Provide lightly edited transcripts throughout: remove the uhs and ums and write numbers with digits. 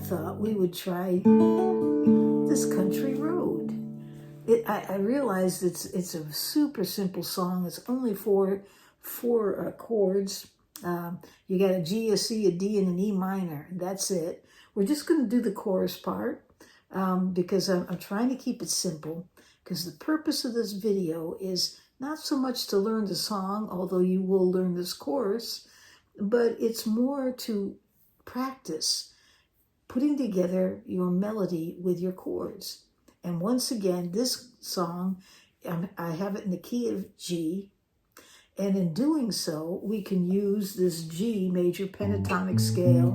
thought we would try this country road. I realized it's a super simple song. It's only four chords. You got a G, a C, a D, and an E minor. And that's it. We're just going to do the chorus part because I'm trying to keep it simple. Because the purpose of this video is not so much to learn the song, although you will learn this chorus, but it's more to practice putting together your melody with your chords. And once again, this song, I have it in the key of G. And in doing so, we can use this G major pentatonic scale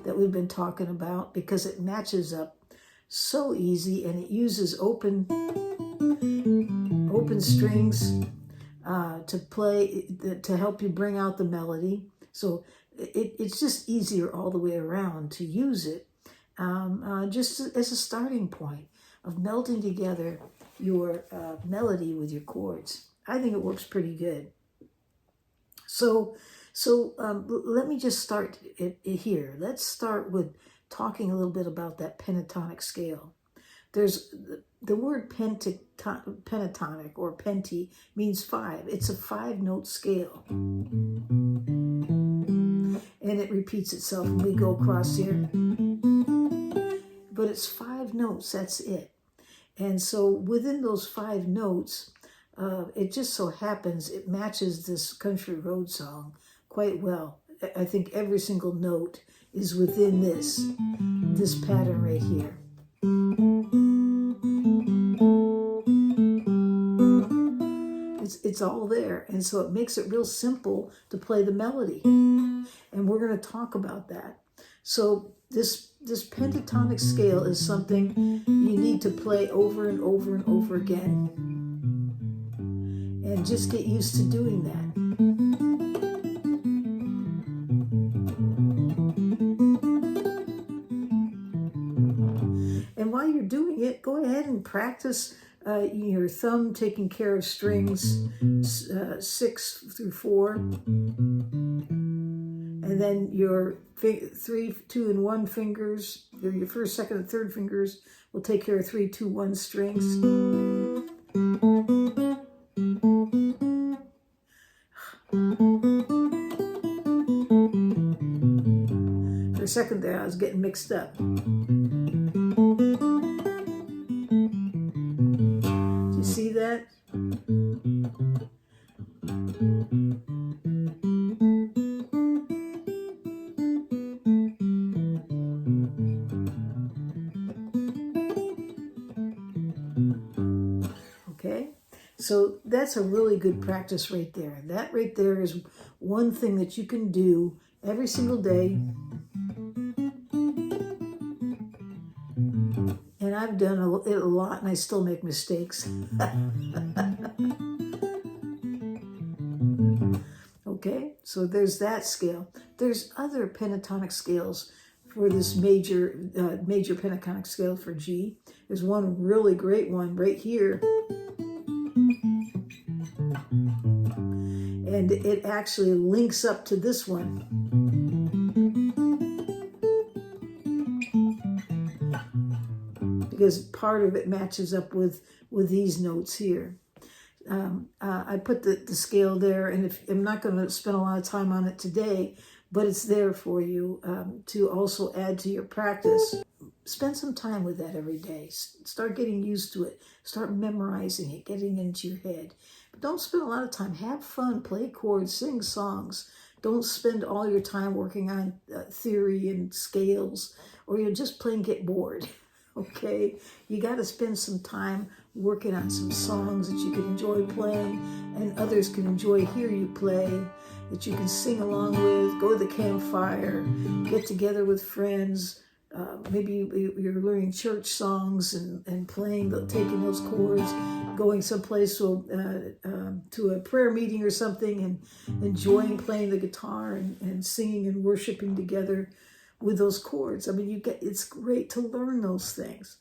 that we've been talking about because it matches up so easy, and it uses open strings to play, to help you bring out the melody. So it's just easier all the way around to use it just as a starting point of melding together your melody with your chords. I think it works pretty good. So let me just start it here. Let's start with talking a little bit about that pentatonic scale. There's the word pentatonic or penti means 5. It's a 5-note scale. And it repeats itself when we go across here. But it's 5 notes, that's it. And so within those 5 notes, it just so happens it matches this country road song quite well. I think every single note is within this pattern right here. It's all there, and so it makes it real simple to play the melody. And we're going to talk about that. So this pentatonic scale is something you need to play over and over and over again. And just get used to doing that. And while you're doing it, go ahead and practice your thumb taking care of strings 6 through 4. And then your 3, 2, and 1 fingers, your first, second, and third fingers will take care of 3, 2, 1 strings. For a second there, I was getting mixed up. Do you see that? Okay, so that's a really good practice right there. That right there is one thing that you can do every single day. And I've done it a lot, and I still make mistakes. Okay, so there's that scale. There's other pentatonic scales for this major pentatonic scale for G. There's one really great one right here. And it actually links up to this one. Because part of it matches up with these notes here. I put the scale there, and I'm not going to spend a lot of time on it today, but it's there for you to also add to your practice. Spend some time with that every day. Start getting used to it. Start memorizing it, getting into your head. But don't spend a lot of time. Have fun, play chords, sing songs. Don't spend all your time working on theory and scales, or you'll just plain get bored. Okay, you got to spend some time working on some songs that you can enjoy playing and others can enjoy hear you play, that you can sing along with, go to the campfire, get together with friends. Maybe you're learning church songs and playing, taking those chords, going someplace to a prayer meeting or something and enjoying playing the guitar and singing and worshiping together with those chords. I mean, it's great to learn those things,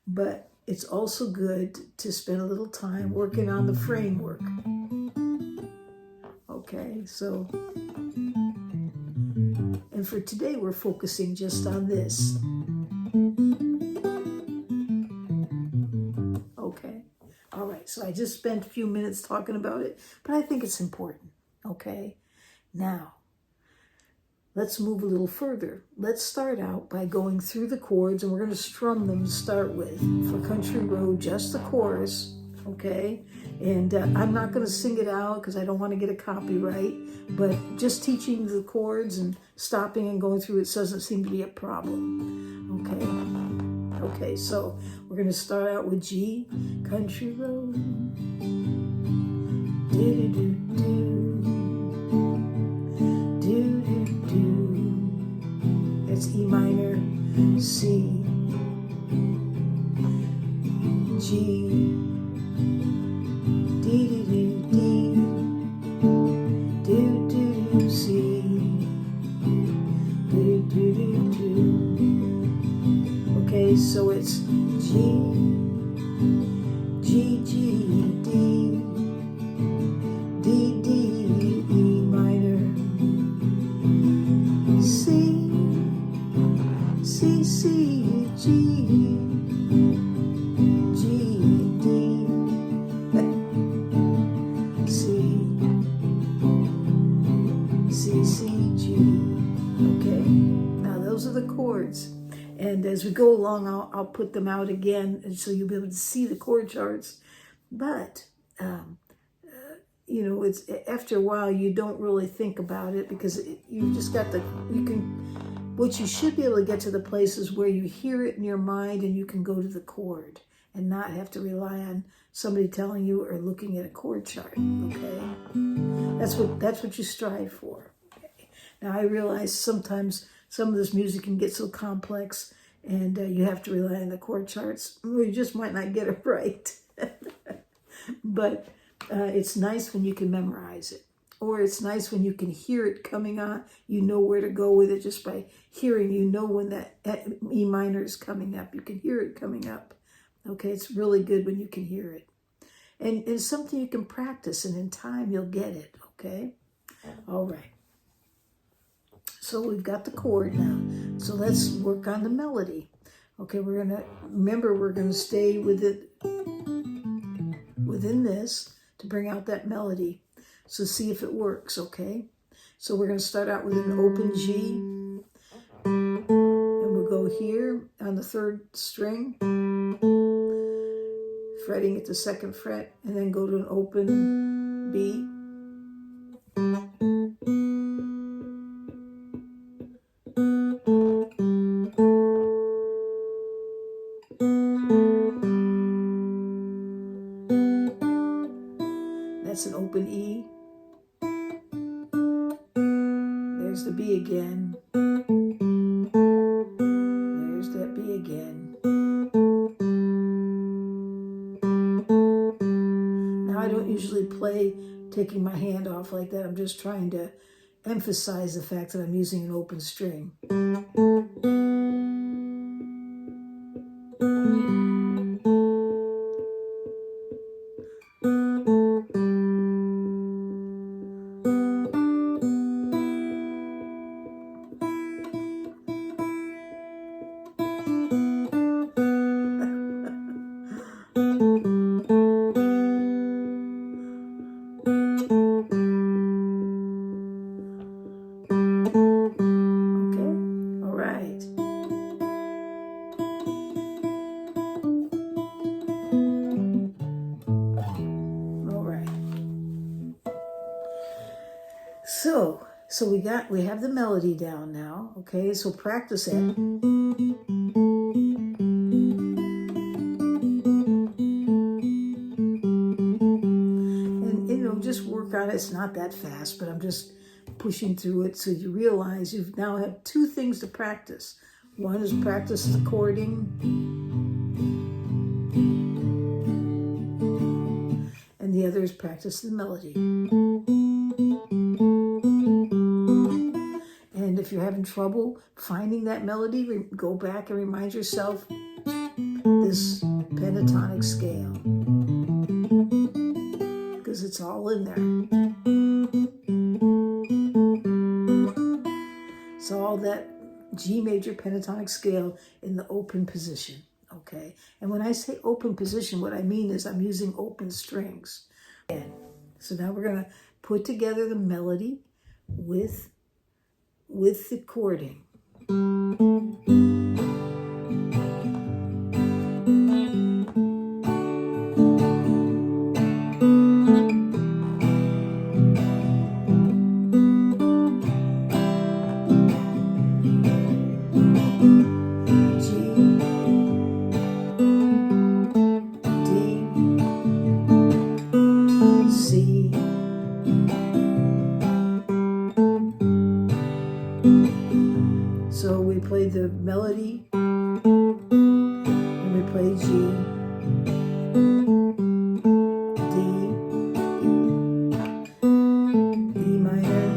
but it's also good to spend a little time working on the framework. Okay, so, and And for today, we're focusing just on this. Okay. All right. So I just spent a few minutes talking about it, but I think it's important. Okay. Now, let's move a little further. Let's start out by going through the chords, and we're going to strum them to start with. For Country Road, just the chorus, okay? And I'm not going to sing it out because I don't want to get a copyright, but just teaching the chords and stopping and going through it doesn't seem to be a problem, okay? Okay, so we're going to start out with G, Country Road. Do-do-do-do. That's E minor, C, G, D, D, D, D, do, do, C, do, do, do, do. Okay, so it's G, G, G, D, D, D, E minor, C, C, C, G, G, D, C, C, C, G. Okay, now those are the chords. And as we go along, I'll put them out again, and so you'll be able to see the chord charts. But, you know, it's after a while, you don't really think about it because you just got what you should be able to get to the places where you hear it in your mind and you can go to the chord and not have to rely on somebody telling you or looking at a chord chart, okay? That's what you strive for. Okay. Now, I realize sometimes some of this music can get so complex and you have to rely on the chord charts. Well, you just might not get it right. But it's nice when you can memorize it. Or it's nice when you can hear it coming on. You know where to go with it just by hearing. You know when that E minor is coming up. You can hear it coming up. Okay, it's really good when you can hear it. And it's something you can practice, and in time you'll get it, okay? All right. So we've got the chord now. So let's work on the melody. Okay, we're going to stay with it within this to bring out that melody. So see if it works, okay? So we're going to start out with an open G. And we'll go here on the 3rd string, fretting at the 2nd fret, and then go to an open B. That's an open E. There's the B again. There's that B again. Now I don't usually play taking my hand off like that. I'm just trying to emphasize the fact that I'm using an open string. So we have the melody down now, okay? So practice it. And you know, just work on it. It's not that fast, but I'm just pushing through it so you realize you now have 2 things to practice. One is practice the chording, and the other is practice the melody. And if you're having trouble finding that melody, go back and remind yourself this pentatonic scale, because it's all in there. It's all that G major pentatonic scale in the open position, okay? And when I say open position, what I mean is I'm using open strings. So now we're gonna put together the melody with the chording. So we play the melody, and we play G, D, E minor,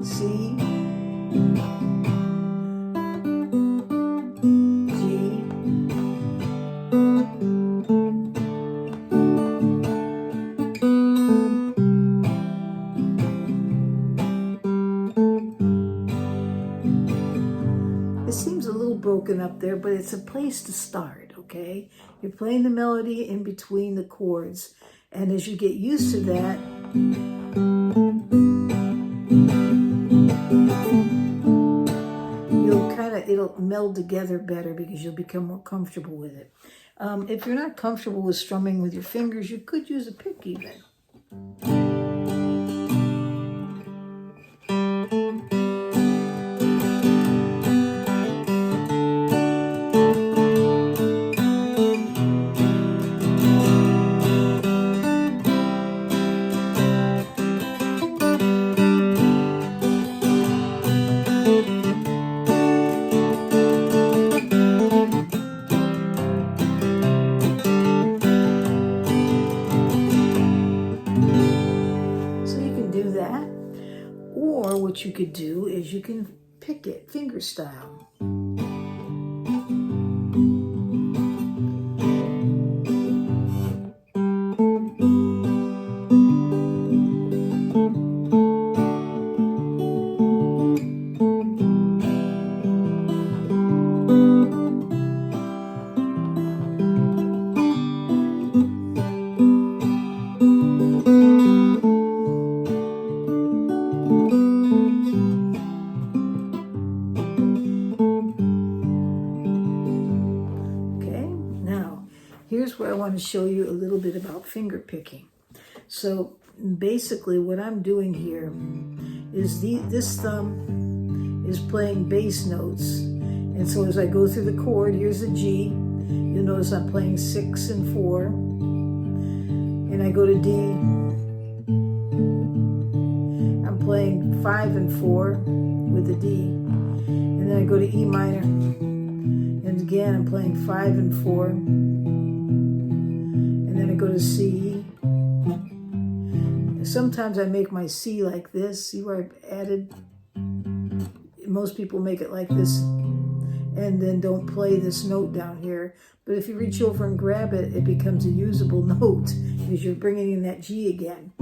C, G, It seems a little broken up there, but it's a place to start, okay? You're playing the melody in between the chords, and as you get used to that, it'll meld together better because you'll become more comfortable with it. If you're not comfortable with strumming with your fingers, you could use a pick even. Or what you could do is you can pick it fingerstyle. Here's where I want to show you a little bit about finger picking. So basically what I'm doing here is this thumb is playing bass notes. And so as I go through the chord, here's a G. You'll notice I'm playing 6 and 4. And I go to D. I'm playing 5 and 4 with the D. And then I go to E minor. And again, I'm playing 5 and 4. And then I go to C. Sometimes I make my C like this. See where I've added? Most people make it like this and then don't play this note down here. But if you reach over and grab it, it becomes a usable note because you're bringing in that G again.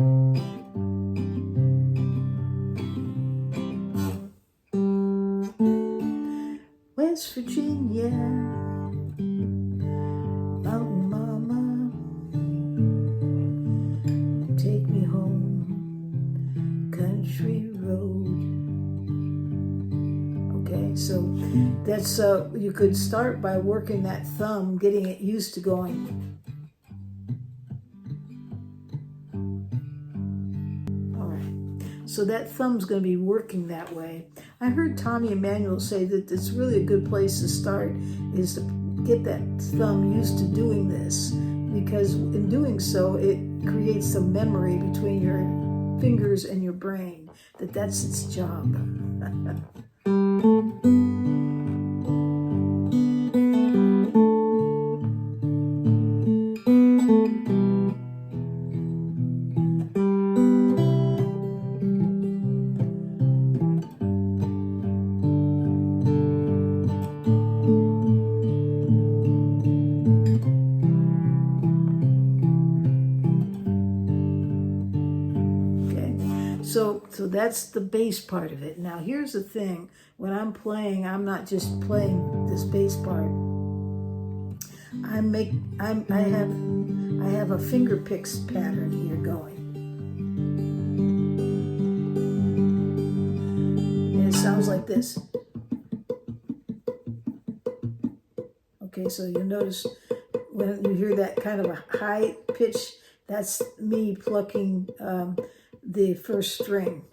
West Virginia, Mountain Mama, take me home, country road. Okay, so that's you could start by working that thumb, getting it used to going. All right, so that thumb's going to be working that way. I heard Tommy Emmanuel say that it's really a good place to start is to get that thumb used to doing this, because in doing so, it creates some memory between your fingers and your brain, that's its job. So So that's the bass part of it. Now here's the thing. When I'm playing, I'm not just playing this bass part. I have a finger picks pattern here going. And it sounds like this. Okay, so you'll notice when you hear that kind of a high pitch, that's me plucking the first string.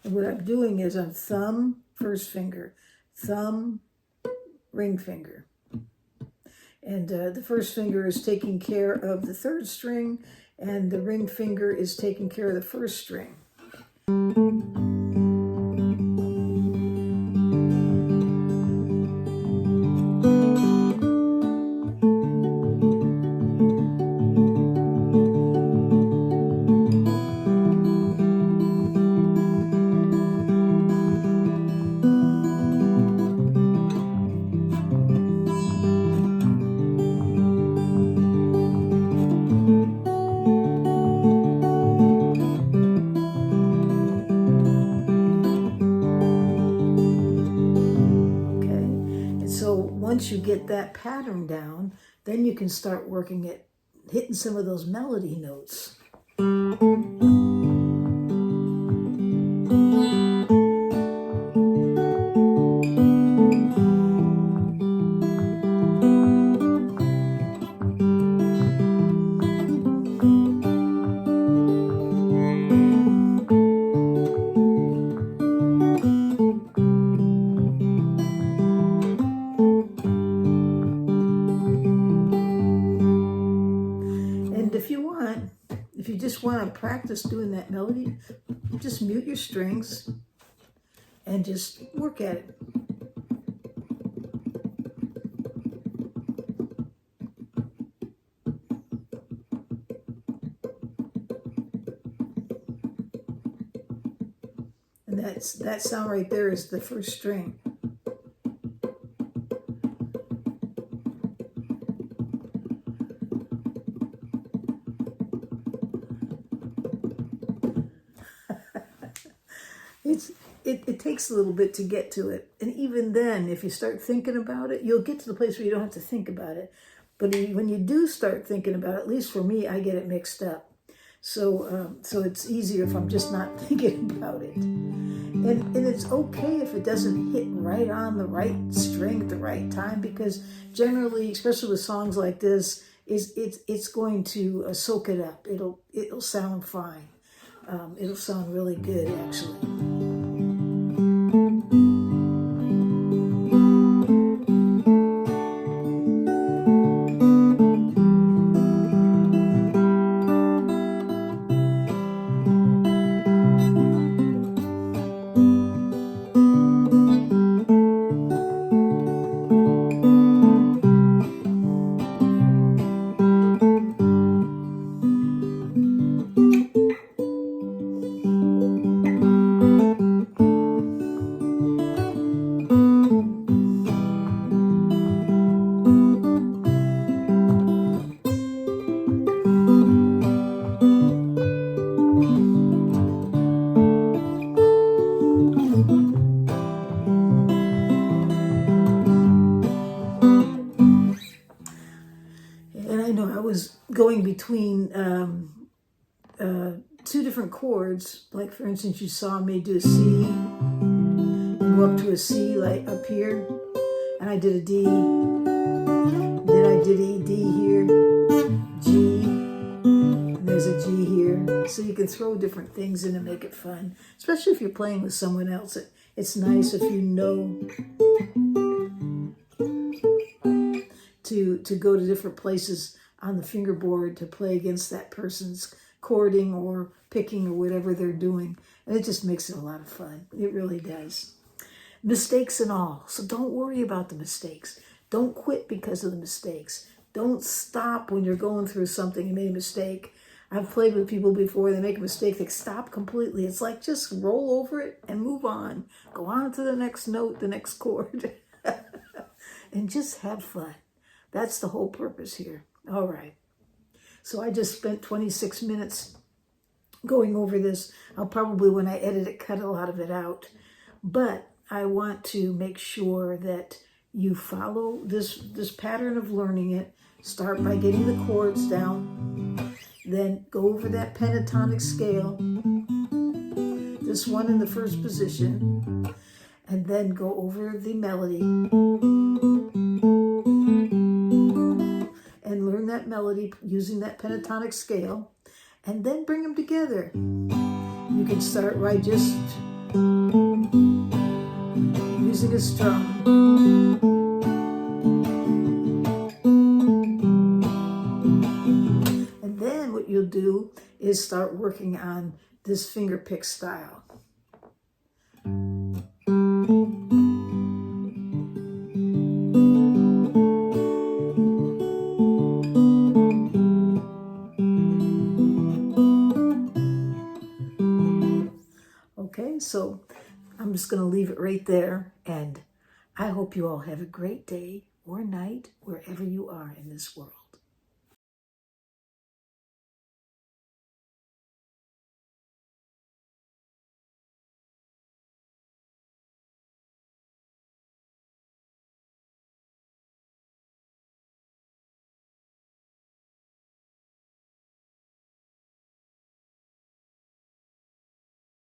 And what I'm doing is I'm thumb, first finger, thumb, ring finger. And the first finger is taking care of the third string, and the ring finger is taking care of the first string. Once you get that pattern down, then you can start working at hitting some of those melody notes. If you just want to practice doing that melody, just mute your strings and just work at it. And that sound right there is the first string. It takes a little bit to get to it. And even then, if you start thinking about it, you'll get to the place where you don't have to think about it. But when you do start thinking about it, at least for me, I get it mixed up. So it's easier if I'm just not thinking about it. And it's okay if it doesn't hit right on the right string at the right time, because generally, especially with songs like this, it's going to soak it up. It'll sound fine. It'll sound really good, actually. Going between two different chords, like for instance, you saw me do a C and go up to a C, like up here, and I did a D, then I did a D here, G, and there's a G here. So you can throw different things in and make it fun, especially if you're playing with someone else. It's nice if you know to go to different places on the fingerboard to play against that person's chording or picking or whatever they're doing. And it just makes it a lot of fun. It really does. Mistakes and all. So don't worry about the mistakes. Don't quit because of the mistakes. Don't stop when you're going through something. You made a mistake. I've played with people before. They make a mistake. They stop completely. It's like just roll over it and move on. Go on to the next note, the next chord. and just have fun. That's the whole purpose here. All right. So I just spent 26 minutes going over this. I'll probably, when I edit it, cut a lot of it out. But I want to make sure that you follow this pattern of learning it. Start by getting the chords down. Then go over that pentatonic scale. This one in the first position. And then go over the melody. And learn that melody using that pentatonic scale. And then bring them together. You can start by just using a strum. And then what you'll do is start working on this finger pick style. Okay, so I'm just going to leave it right there, and I hope you all have a great day or night wherever you are in this world.